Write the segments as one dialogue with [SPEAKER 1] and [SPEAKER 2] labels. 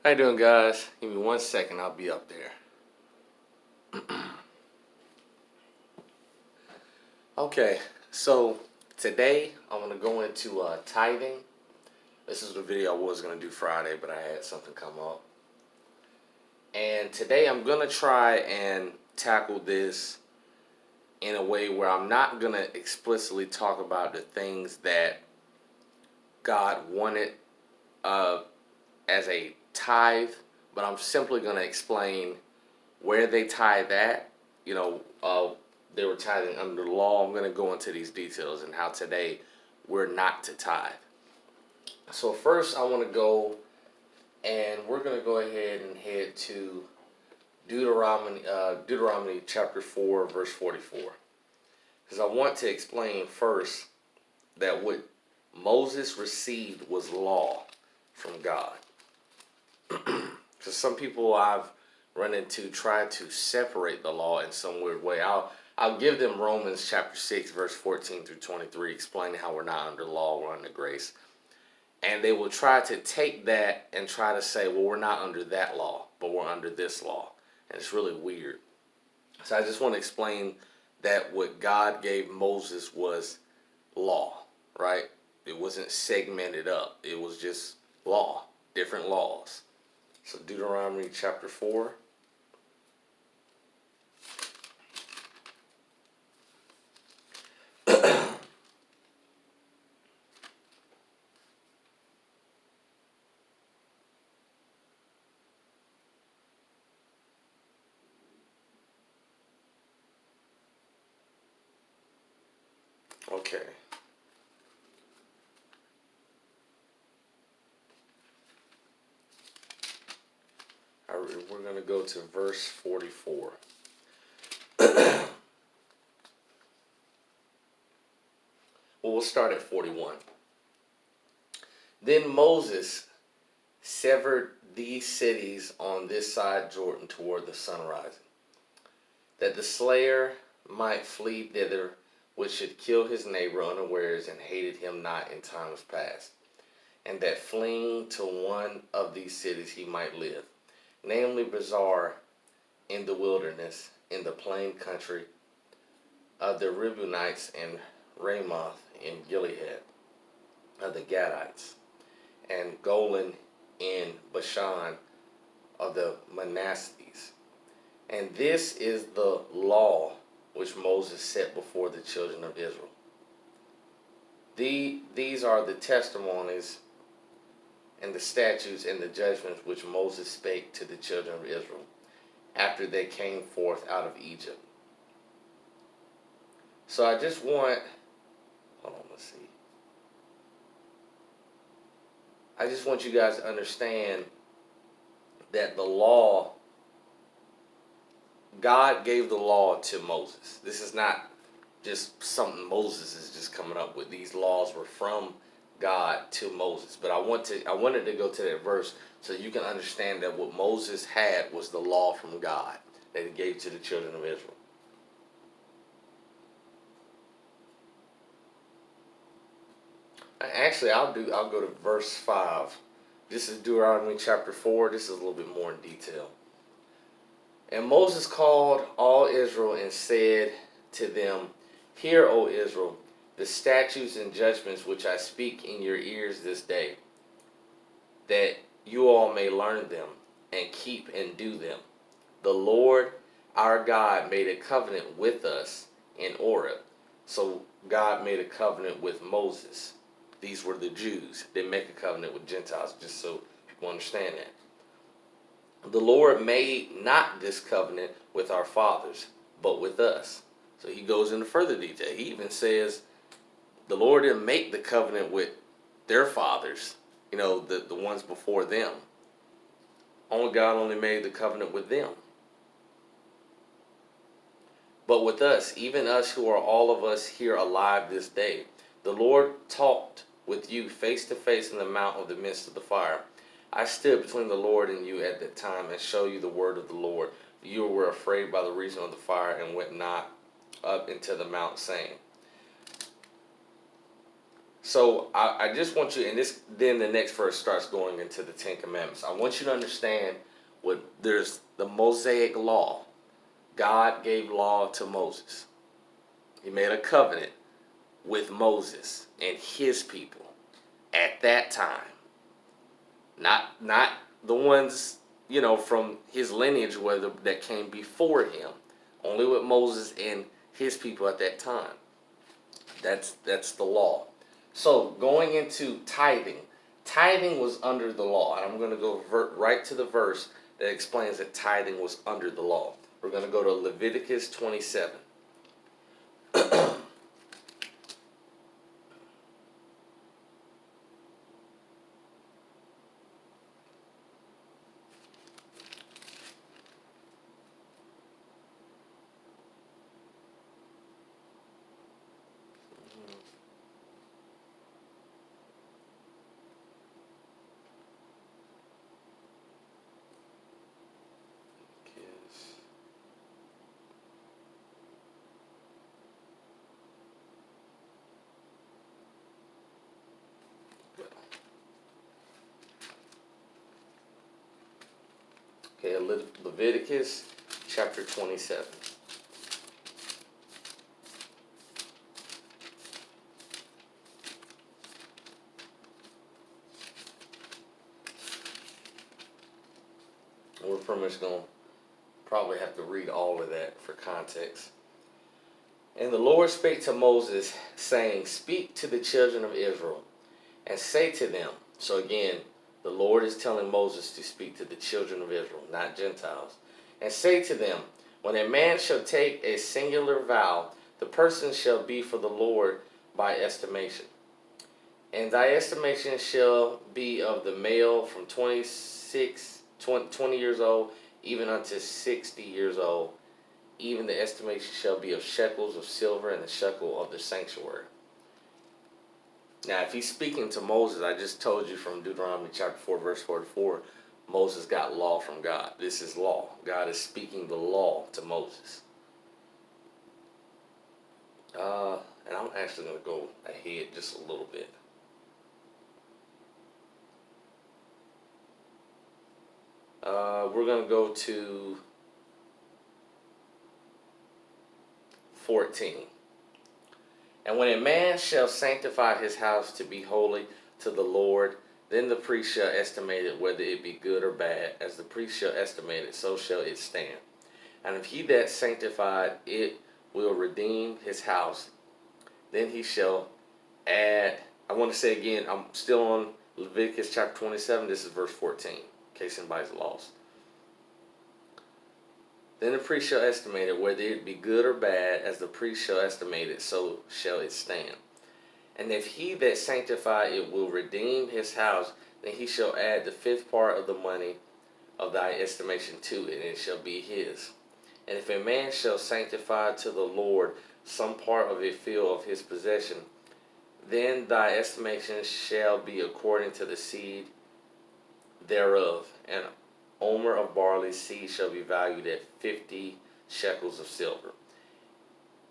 [SPEAKER 1] How you doing, guys? Give me 1 second, I'll be up there. Okay, so today I'm going to go into tithing. This is the video I was going to do Friday, but I had something come up. And today I'm going to try and tackle this in a way where I'm not going to explicitly talk about the things that God wanted as a tithe, but I'm simply going to explain where they tithe at. They were tithing under the law. I'm going to go into these details and how today we're not to tithe. So first I want to go, and we're going to go ahead and head to Deuteronomy chapter 4, verse 44. Because I want to explain first that what Moses received was law from God. Because some people I've run into try to separate the law in some weird way. I'll give them Romans chapter 6, verse 14 through 23, explaining how we're not under law, we're under grace. And they will try to take that and try to say, well, we're not under that law, but we're under this law. And it's really weird. So I just want to explain that what God gave Moses was law, right? It wasn't segmented up. It was just law, different laws. So Deuteronomy chapter 4. Okay. We're going to go to verse 44. Well, we'll start at 41. Then Moses severed these cities on this side Jordan toward the sun rising, that the slayer might flee thither, which should kill his neighbor unawares and hated him not in times past, and that fleeing to one of these cities he might live, namely Bazar in the wilderness, in the plain country of the Reubenites, and Ramoth in Gilead of the Gadites, and Golan in Bashan of the Manasseh. And this is the law which Moses set before the children of Israel. These are the testimonies and the statutes and the judgments which Moses spake to the children of Israel after they came forth out of Egypt. So I just want, let's see. I just want you guys to understand that the law, God gave the law to Moses. This is not just something Moses is just coming up with. These laws were from God to Moses. But I wanted to go to that verse so you can understand that what Moses had was the law from God that he gave to the children of Israel. Actually, I'll go to verse 5. This is Deuteronomy chapter 4. This is a little bit more in detail. And Moses called all Israel and said to them, Hear, O Israel, the statutes and judgments which I speak in your ears this day, that you all may learn them and keep and do them. The Lord our God made a covenant with us in Oreb. So God made a covenant with Moses. These were the Jews. They make a covenant with Gentiles, just so people understand that. The Lord made not this covenant with our fathers, but with us. So he goes into further detail. He even says the Lord didn't make the covenant with their fathers, the ones before them. God only made the covenant with them. But with us, even us who are all of us here alive this day, the Lord talked with you face to face in the mount of the midst of the fire. I stood between the Lord and you at that time and showed you the word of the Lord. You were afraid by the reason of the fire and went not up into the mount, saying. So I just want you, and this then the next verse starts going into the Ten Commandments. I want you to understand what there's the Mosaic law. God gave law to Moses. He made a covenant with Moses and his people at that time. Not the ones, from his lineage that came before him. Only with Moses and his people at that time. That's the law. So going into tithing, tithing was under the law, and I'm going to go right to the verse that explains that tithing was under the law. We're going to go to Leviticus 27. Okay, Leviticus chapter 27. We're pretty much going to probably have to read all of that for context. And the Lord spake to Moses, saying, Speak to the children of Israel, and say to them. So again, the Lord is telling Moses to speak to the children of Israel, not Gentiles. And say to them, When a man shall take a singular vow, the person shall be for the Lord by estimation. And thy estimation shall be of the male from 20 years old, even unto 60 years old. Even the estimation shall be of shekels of silver and the shekel of the sanctuary. Now, if he's speaking to Moses, I just told you from Deuteronomy chapter 4, verse 44, Moses got law from God. This is law. God is speaking the law to Moses. And I'm actually going to go ahead just a little bit. We're going to go to 14. And when a man shall sanctify his house to be holy to the Lord, then the priest shall estimate it, whether it be good or bad. As the priest shall estimate it, so shall it stand. And if he that sanctified it will redeem his house, then he shall add. I want to say again, I'm still on Leviticus chapter 27. This is verse 14, in case anybody's lost. Then the priest shall estimate it, whether it be good or bad. As the priest shall estimate it, so shall it stand. And if he that sanctify it will redeem his house, then he shall add the fifth part of the money of thy estimation to it, and it shall be his. And if a man shall sanctify to the Lord some part of a field of his possession, then thy estimation shall be according to the seed thereof. And omer of barley seed shall be valued at 50 shekels of silver.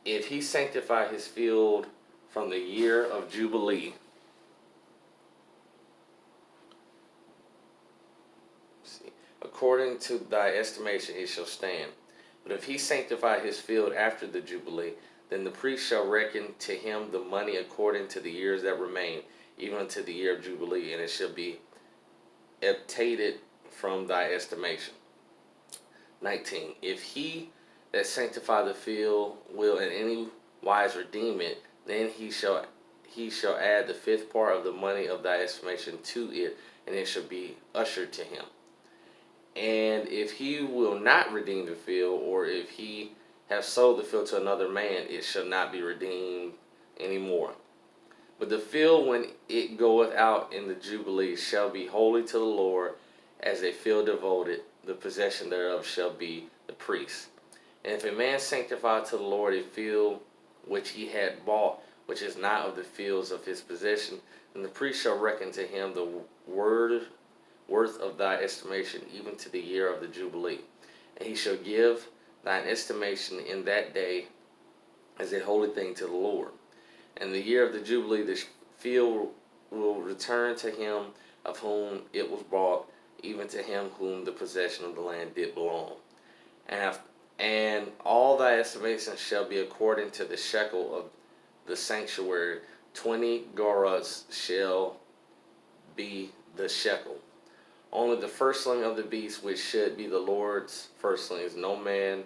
[SPEAKER 1] If he sanctify his field from the year of Jubilee, according to thy estimation it shall stand. But if he sanctify his field after the Jubilee, then the priest shall reckon to him the money according to the years that remain, even unto the year of Jubilee, and it shall be obtated from thy estimation. 19. If he that sanctify the field will in any wise redeem it, then he shall add the fifth part of the money of thy estimation to it, and it shall be ushered to him. And if he will not redeem the field, or if he have sold the field to another man, it shall not be redeemed any more. But the field, when it goeth out in the Jubilee, shall be holy to the Lord, as a field devoted. The possession thereof shall be the priest. And if a man sanctify to the Lord a field which he had bought, which is not of the fields of his possession, then the priest shall reckon to him the worth of thy estimation, even to the year of the Jubilee. And he shall give thine estimation in that day as a holy thing to the Lord. And the year of the Jubilee, the field will return to him of whom it was bought, even to him whom the possession of the land did belong. And all thy estimations shall be according to the shekel of the sanctuary. 20 gerahs shall be the shekel. Only the firstling of the beast, which should be the Lord's firstlings, no man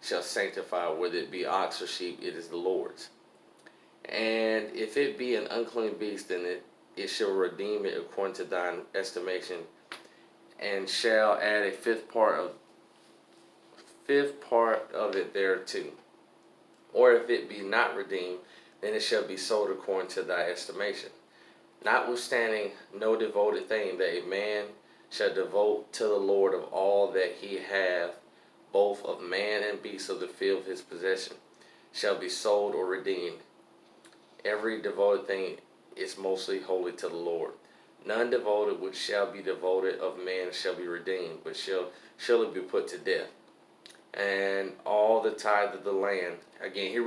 [SPEAKER 1] shall sanctify, whether it be ox or sheep, it is the Lord's. And if it be an unclean beast, then it shall redeem it according to thine estimation, and shall add a fifth part of it thereto. Or if it be not redeemed, then it shall be sold according to thy estimation. Notwithstanding, no devoted thing that a man shall devote to the Lord of all that he hath, both of man and beast of the field of his possession, shall be sold or redeemed. Every devoted thing is mostly holy to the Lord. None devoted which shall be devoted of man shall be redeemed, but shall surely be put to death. And all the tithe of the land, again, here